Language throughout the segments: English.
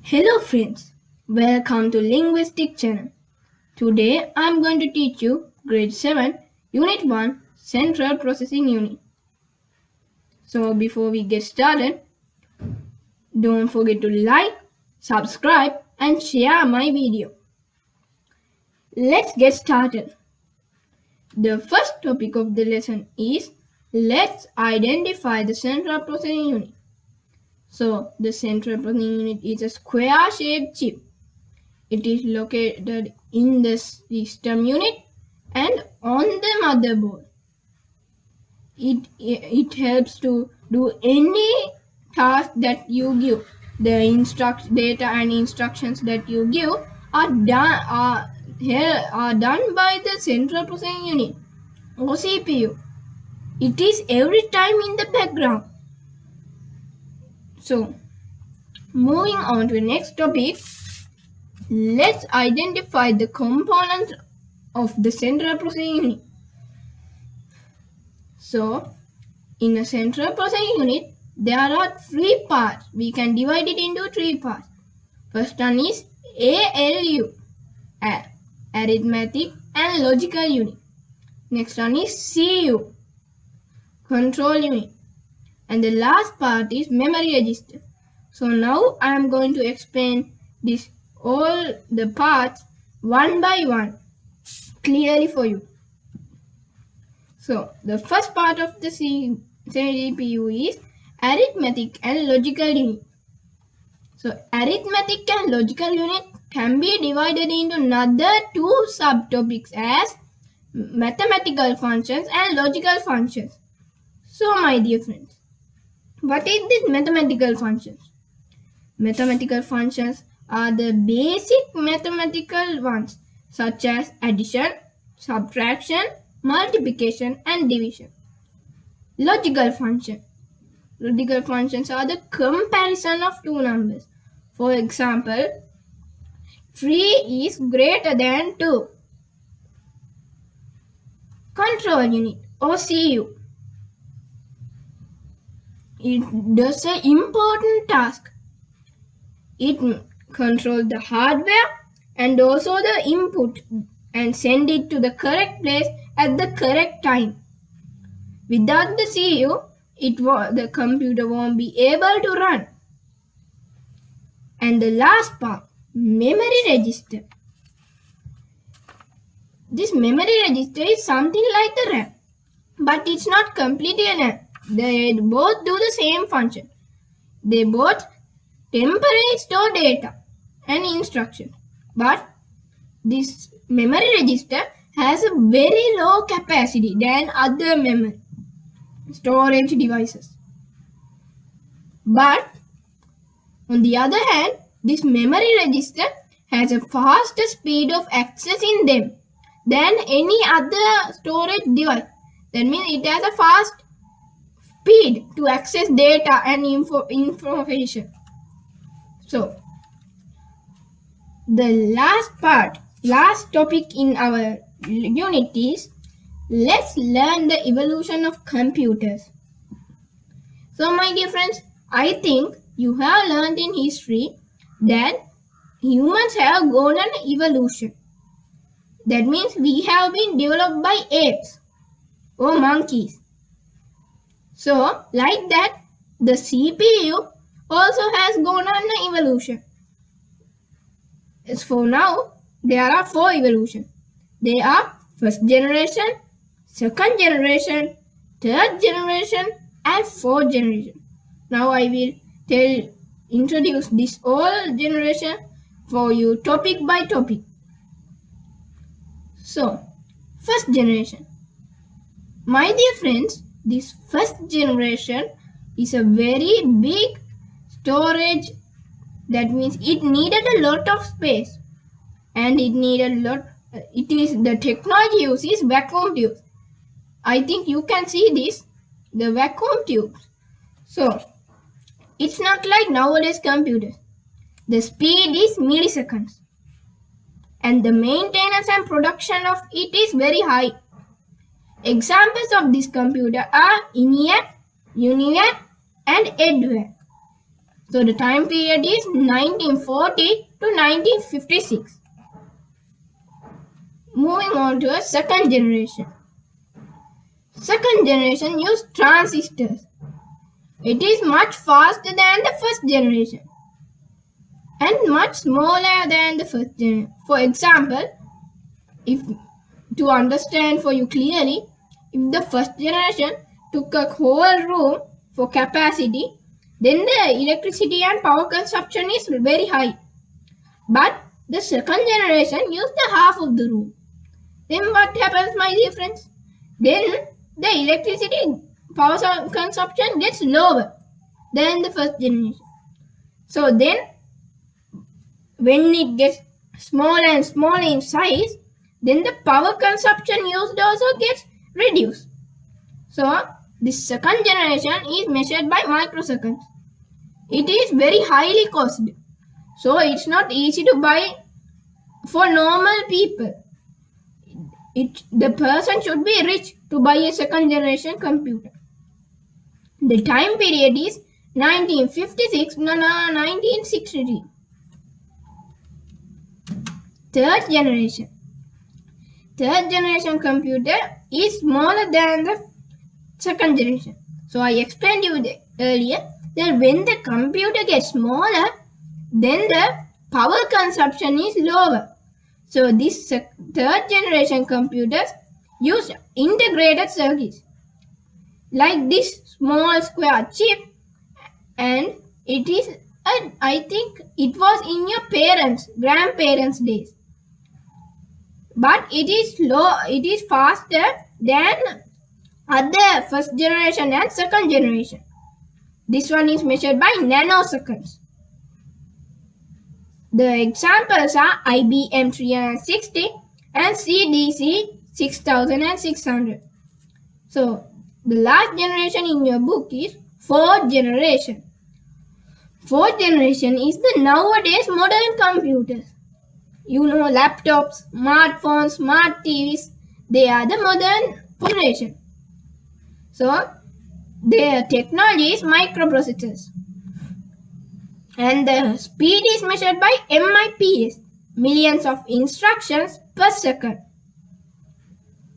Hello friends, welcome to Linguistic Channel. Today I am going to teach you Grade 7, Unit 1, Central Processing Unit. So before we get started, don't forget to like, subscribe and share my video. Let's get started. The first topic of the lesson is let's identify the Central Processing Unit. So the Central Processing Unit is a square-shaped chip. It is located in the system unit and on the motherboard. It helps to do any task that you give. The data and instructions that you give are done by the Central Processing Unit or CPU. It is every time in the background. So, moving on to the next topic. Let's identify the components of the Central Processing Unit. So, in a Central Processing Unit, there are three parts. We can divide it into three parts. First one is ALU, Arithmetic and Logical Unit. Next one is CU, Control Unit. And the last part is Memory Register. So now I am going to explain all the parts one by one clearly for you. So the first part of the CPU is arithmetic and logical unit. So arithmetic and logical unit can be divided into another two subtopics as mathematical functions and logical functions. So my dear friends, what is this mathematical functions? Mathematical functions are the basic mathematical ones such as addition, subtraction, multiplication and division. Logical functions are the comparison of two numbers. For example, 3 is greater than 2. Control unit or CU. It does an important task. It controls the hardware and also the input and send it to the correct place at the correct time. Without the CU, the computer won't be able to run. And the last part, memory register. This memory register is something like the RAM, but it's not completely a RAM. They both do the same function. They both temporarily store data and instructions, but this memory register has a very low capacity than other memory storage devices. But on the other hand, this memory register has a faster speed of accessing them than any other storage device. That means it has a fast speed to access data and information. So, the last topic in our unit is let's learn the evolution of computers. So my dear friends, I think you have learned in history that humans have gone on evolution. That means we have been developed by apes or monkeys. So like that, the CPU also has gone on an evolution. As for now, there are 4 evolutions. They are first generation, second generation, third generation and fourth generation. Now I will introduce this all generation for you topic by topic. So, first generation. My dear friends, this first generation is a very big storage. That means it needed a lot of space and the technology used is vacuum tubes. I think you can see this, the vacuum tubes. So, it's not like nowadays computers. The speed is milliseconds and the maintenance and production of it is very high. Examples of this computer are ENIAC, UNIVAC and EDVAC. So the time period is 1940 to 1956. Moving on to a second generation. Second generation used transistors. It is much faster than the first generation and much smaller than the first generation. For example, to understand for you clearly, if the first generation took a whole room for capacity, then the electricity and power consumption is very high. But the second generation used the half of the room. Then what happens, my dear friends? Then the electricity power consumption gets lower than the first generation. So then when it gets smaller and smaller in size, then the power consumption used also gets reduced. So this second generation is measured by microseconds. It is very highly costly. So it's not easy to buy for normal people. The person should be rich to buy a second generation computer. The time period is 1956 to 1963. Third generation. Third generation computer is smaller than the second generation. So I explained you earlier that when the computer gets smaller, then the power consumption is lower. So this third generation computers use integrated circuits like this small square chip, and it is I think it was in your grandparents' days. But it is faster than other first generation and second generation. This one is measured by nanoseconds. The examples are IBM 360 and CDC 6600. So the last generation in your book is fourth generation. Fourth generation is the nowadays modern computers. You know, laptops, smartphones, smart TVs, they are the modern generation. So their technology is microprocessors. And the speed is measured by MIPS, millions of instructions per second.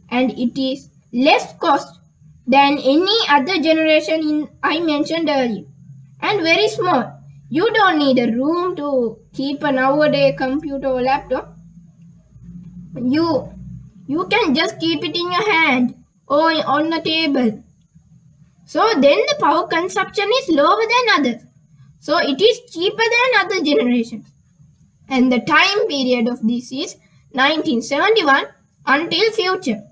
And it is less cost than any other generation I mentioned earlier. And very small. You don't need a room to keep a nowadays computer or laptop. You can just keep it in your hand or on the table. So then the power consumption is lower than others. So it is cheaper than other generations. And the time period of this is 1971 until future.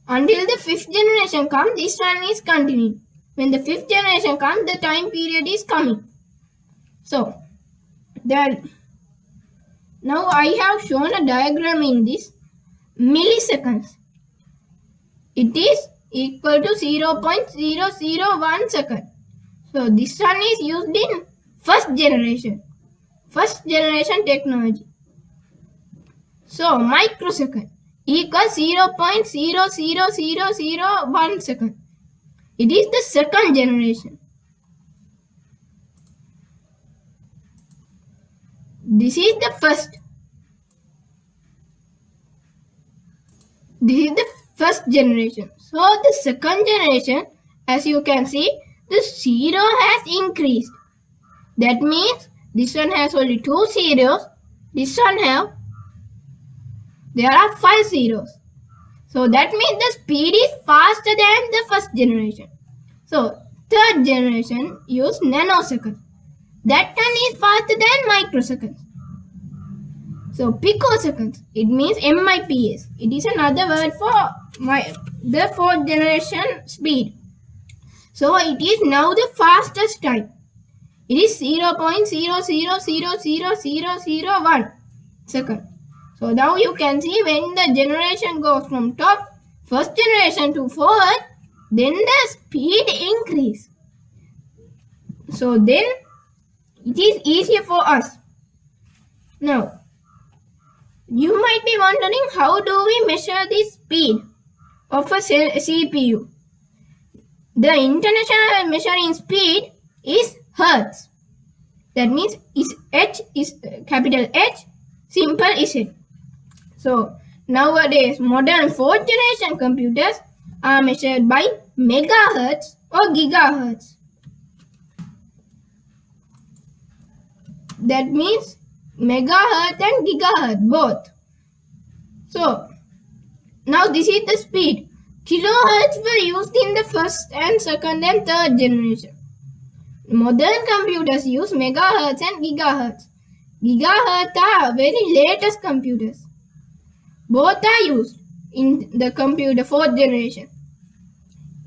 Until the fifth generation comes, this one is continuing. When the fifth generation comes, the time period is coming. So, now I have shown a diagram in this milliseconds. It is equal to 0.001 second. So, this one is used in first generation technology. So, microsecond equals 0.00001 second. It is the second generation. This is the first. This is the first generation. So the second generation, as you can see, the zero has increased. That means this one has only 2 zeros. This one there are 5 zeros. So that means the speed is faster than the first generation. So third generation use nanoseconds. That one is faster than microseconds. So picoseconds, it means MIPS. It is another word for the fourth generation speed. So it is now the fastest type. It is 0.0000001 second. So now you can see when the generation goes from first generation to fourth, then the speed increase. So then it is easier for us. Now, you might be wondering, how do we measure the speed of a CPU? The international measuring speed is hertz. That means H is capital H, simple is it. So nowadays modern 4th generation computers are measured by megahertz or gigahertz. That means megahertz and gigahertz both. So now this is the speed. Kilohertz were used in the first and second and third generation. Modern computers use megahertz and gigahertz. Gigahertz are very latest computers. Both are used in the computer 4th generation.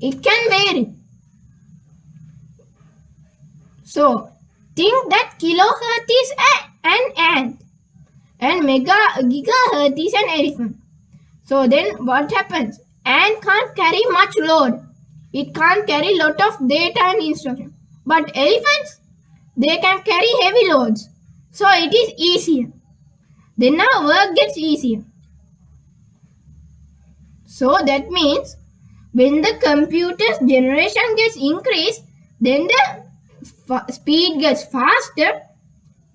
It can vary. So think that kilohertz is an ant and gigahertz is an elephant. So then what happens? Ant can't carry much load. It can't carry lot of data and instruction. But elephants, they can carry heavy loads. So it is easier. Then our work gets easier. So that means when the computer's generation gets increased, then the speed gets faster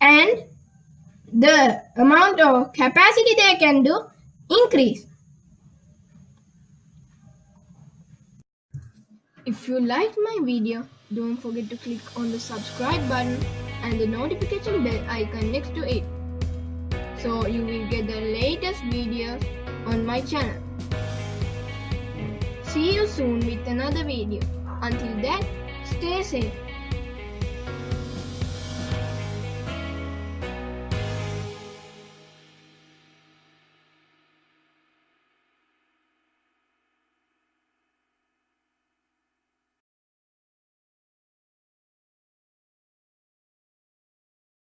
and the amount of capacity they can do increase. If you liked my video, don't forget to click on the subscribe button and the notification bell icon next to it, so you will get the latest videos on my channel. See you soon with another video. Until then, stay safe.